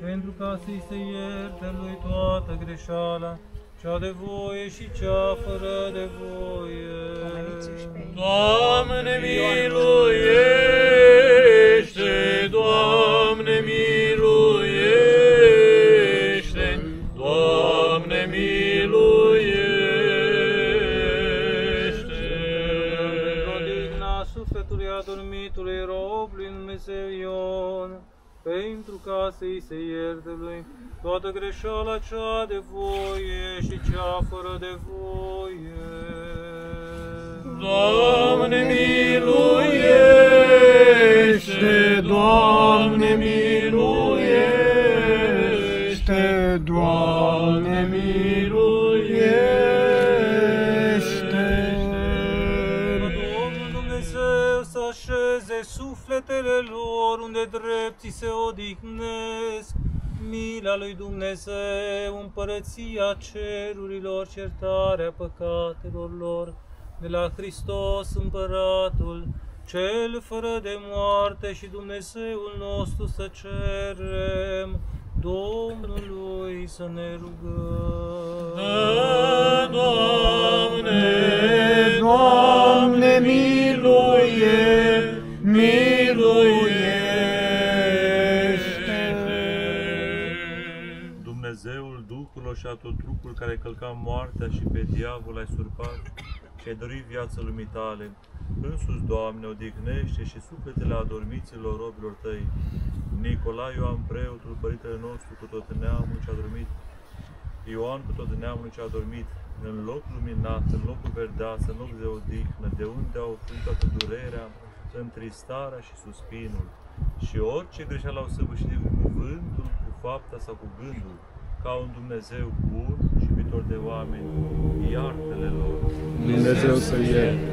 pentru ca să-i se ierte lui toată greșeala, cea de voie și cea fără de voie. Doamne miluiește, Doamne miluiește, Doamne miluiește. Odihna sufletului adormitului robului Dumnezeu Ion, pentru ca să-i se ierte lui toată greșeala cea de voie și cea fără de voie. Doamne miluiește, Doamne miluiește, Doamne miluiește. Domnul Dumnezeu să așeze sufletele lor unde drepții se odihnesc, mila lui Dumnezeu, împărăția cerurilor, certarea păcatelor lor, de la Hristos Împăratul, cel fără de moarte și Dumnezeul nostru să cerem, Domnului să ne rugăm. Dă, Doamne, Doamne, miluie, miluiește. Dumnezeul Duhul și Atotrupul care călca moartea și pe diavol ai surpat și ai dorit viața lumii tale, însuți, Doamne, odihnește și sufletele adormiților robilor tăi. Nicolae Ioan preotul, părintele nostru, cu tot neamul ce a dormit, Ioan cu tot neamul ce a dormit, în loc luminat, în locul verdeață, în loc de odihnă, de unde au făcut toată durerea, întristarea și suspinul. Și orice greșeală au săvârșit cu cuvântul, cu fapta sau cu gândul, ca un Dumnezeu bun și iubitor de oameni, iartă-le lor. Dumnezeu să ierte.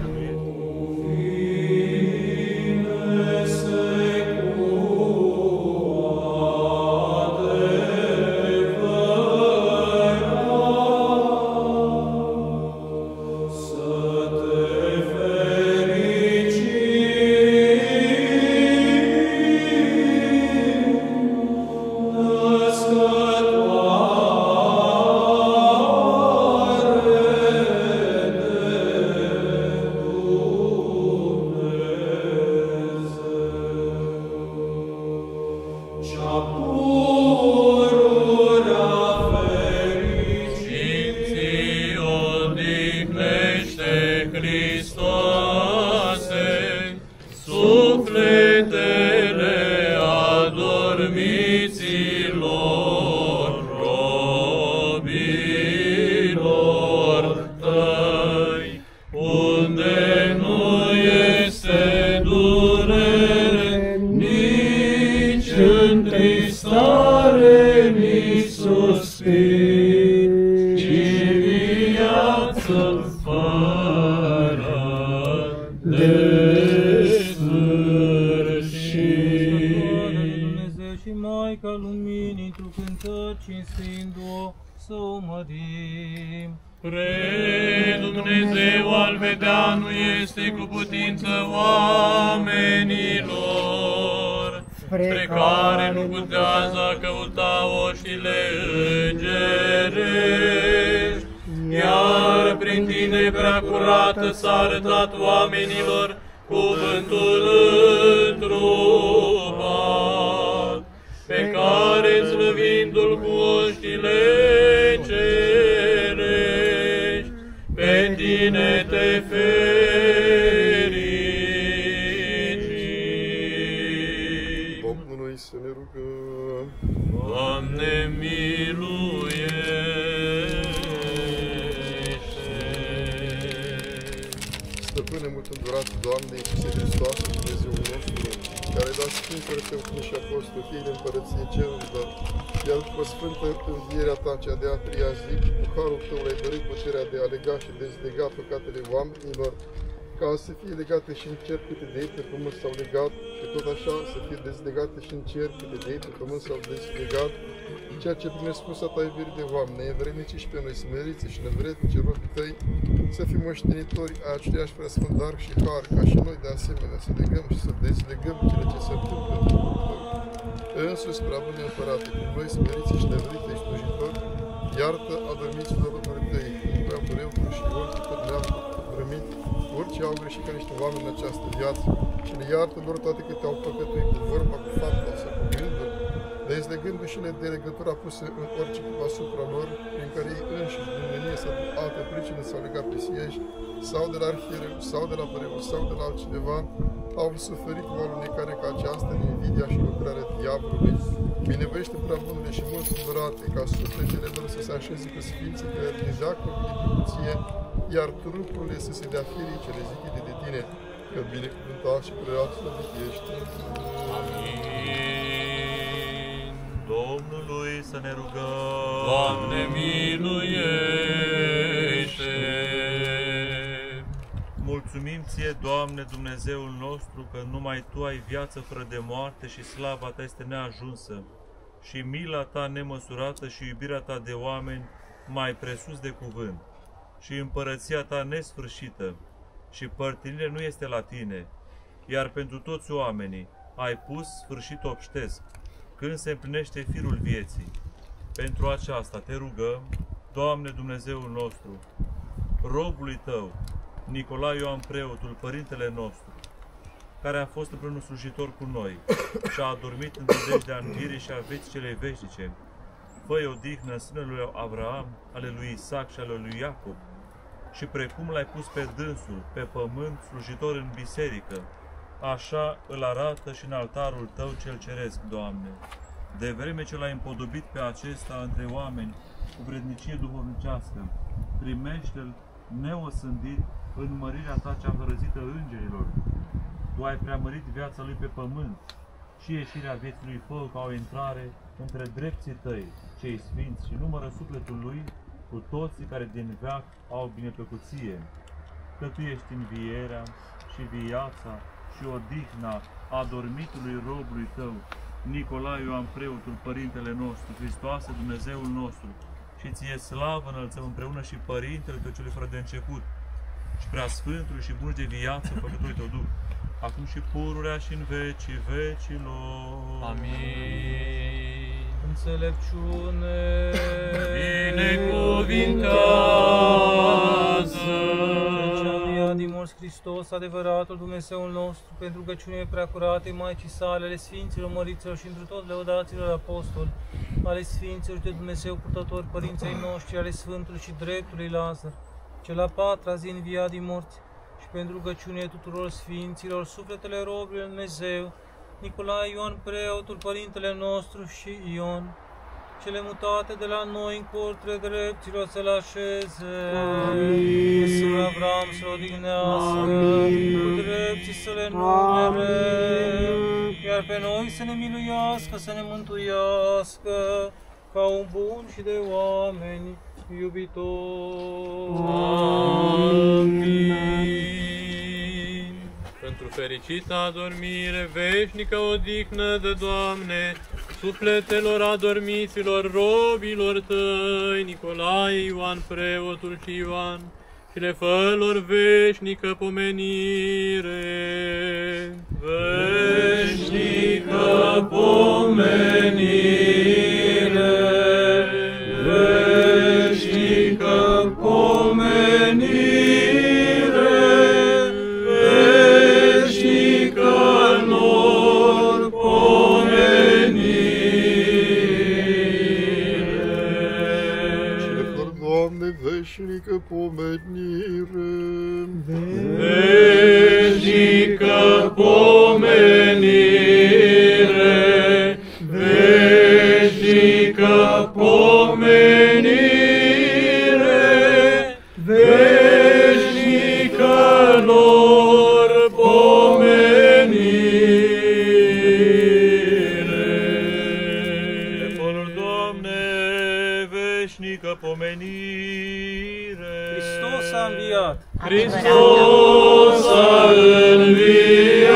Dumnezeu al vedea nu este cu putință oamenilor, spre care nu putează a căuta oștile îngerești, iar prin tine prea curată s-a arătat oamenilor cuvântul întrupat, pe care slăvindu-l cu oștile cerești, pe tine te ferici. Domnului să ne rugăm. Doamne, miluiește! Stăpâne mult îndurat, Doamne Iisuse Hristoase, Dumnezeul nostru, care dați Sfinților Tăucni și Apostoli, fie de împărăție cerurilor, iar după sfântă învierea ta, cea de-a treia zi, cu harul tău ai dăruit puterea de a lega și dezlega păcatele oamenilor, ca să fie legate și în cer câte de ei pe pământ s-au legat, și tot așa să fie dezlegate și în cer câte de ei pe pământ s-au dezlegat, ceea ce prin nespusă ta iubire de oameni, ne învrednici și pe noi smeriți și nevrednici robii tăi, să fim moștenitori a aceleiași preasfânt dar și har, ca și noi de asemenea să legăm și să dezlegăm cele ce se întâmplă în Duhul tău. Însuși, prea bune împărate, prin noi smeriți și nevrednici și slujitori, iartă adormiților robii tăi, prea preotul și orice tot neamul rămit, orice au greșit ca niște oameni în această viață și le iartă lor toate câte au păcătuit cu vorba, cu fapta sau cu gândul, dezlegându-și-le de legătura pusă în orice chip asupra lor, prin care ei înșiși, din mânie sau din altă pricină s-au legat pe sieși, sau de la arhiereu, sau de la preot, sau de la altcineva, au suferit o alunecare ca aceasta din invidia și lucrarea diavolului. Binevește prea bunule și mult îndurate, ca sufletele lor să se așeze pe sfinții care din jacul din preoție, iar trupurile să se dea firii cele zichite de tine, că binecuvântat și preat slăvit ești. Amin. Domnului să ne rugăm. Doamne, miluiește! Mulțumim Ție, Doamne, Dumnezeul nostru, că numai Tu ai viață fără de moarte și slava Ta este neajunsă, și mila Ta nemăsurată și iubirea Ta de oameni mai presus de cuvânt, și împărăția Ta nesfârșită, și părtinire nu este la Tine, iar pentru toți oamenii ai pus sfârșit obștesc, când se împlinește firul vieții. Pentru aceasta Te rugăm, Doamne Dumnezeul nostru, robului Tău, Nicolae Ioan Preotul, Părintele nostru, care a fost împreună slujitor cu noi și a adormit în de înviere și a vieții celei veșnice, fă-i odihnă sânului lui Avraam, ale lui Isaac și ale lui Iacob, și precum l-ai pus pe dânsul, pe pământ, slujitor în biserică, așa îl arată și în altarul Tău cel ceresc, Doamne. De vreme ce l-ai împodobit pe acesta între oameni cu vrednicie duhovnicească, primește-l neosândit în mărirea Ta cea hărăzită îngerilor. Tu ai preamărit viața lui pe pământ și ieșirea vieții lui fă ca o intrare între drepții Tăi, cei sfinți, și numără sufletul lui cu toții care din veac au binepăcuție. Că Tu ești învierea și viața și odihna adormitului robului Tău, Nicolae Ioan Preotul, Părintele nostru, Hristoase Dumnezeul nostru, și Ție slavă înălțăm împreună și Părintele Tău celui fără de început, și Preasfântului și bun de viață făcătorului Tău Duh, acum și pururea și în vecii vecilor. Amin. Înțelepciune, Binecuvintează! Cea înviat din morți Hristos, adevăratul Dumnezeul nostru, pentru rugăciunile preacurate Maicii sale, ale Sfinților, Măriților și întru tot lăudaților apostoli, ale Sfinților de Dumnezeu purtători, părinței noștri, ale Sfântului și dreptului Lazar, cel a patra zi înviat din morți, și pentru rugăciunile tuturor Sfinților, sufletele robilor Dumnezeu, Nicolae Ioan Preotul, Părintele nostru, și Ion, cele mutate de la noi în corturile dreptilor să le așeze. Amin. Sfântul Avram să-l odihnească, cu drepții să le numere, iar pe noi să ne miluiască, să ne mântuiască, ca un bun și de oameni iubitor. Amin. Pentru fericita adormire, veșnică odihnă de Doamne, sufletelor adormiților robilor Tăi, Nicolae Ioan Preotul și Ioan, și le fă-lor veșnică pomenire. Veșnică pomenire, veșnică pomenire, veșnică lor pomenire. Cele fără, Doamne, veșnică pomenire. Veșnică pomenire, veșnică pomenire, veșnică lor a înviat. Hristos a înviat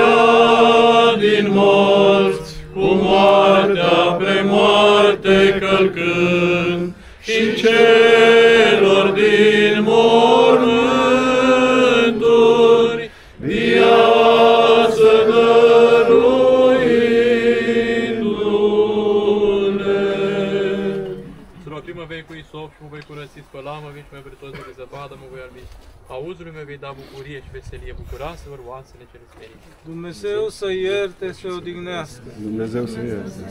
din morți, cu moartea premoarte călcând, și celor din mormânturi viață dăruindu-ne. Suropi mă vei cu isop și mă vei curăți spăla, mă vei și mai pretos de zăpadă, mă voi albi. Auzului mă vei da bucurie și veselie, bucurați-vă oasele cele smerite. Dumnezeu să ierte, să odihnească. Dumnezeu să ierte.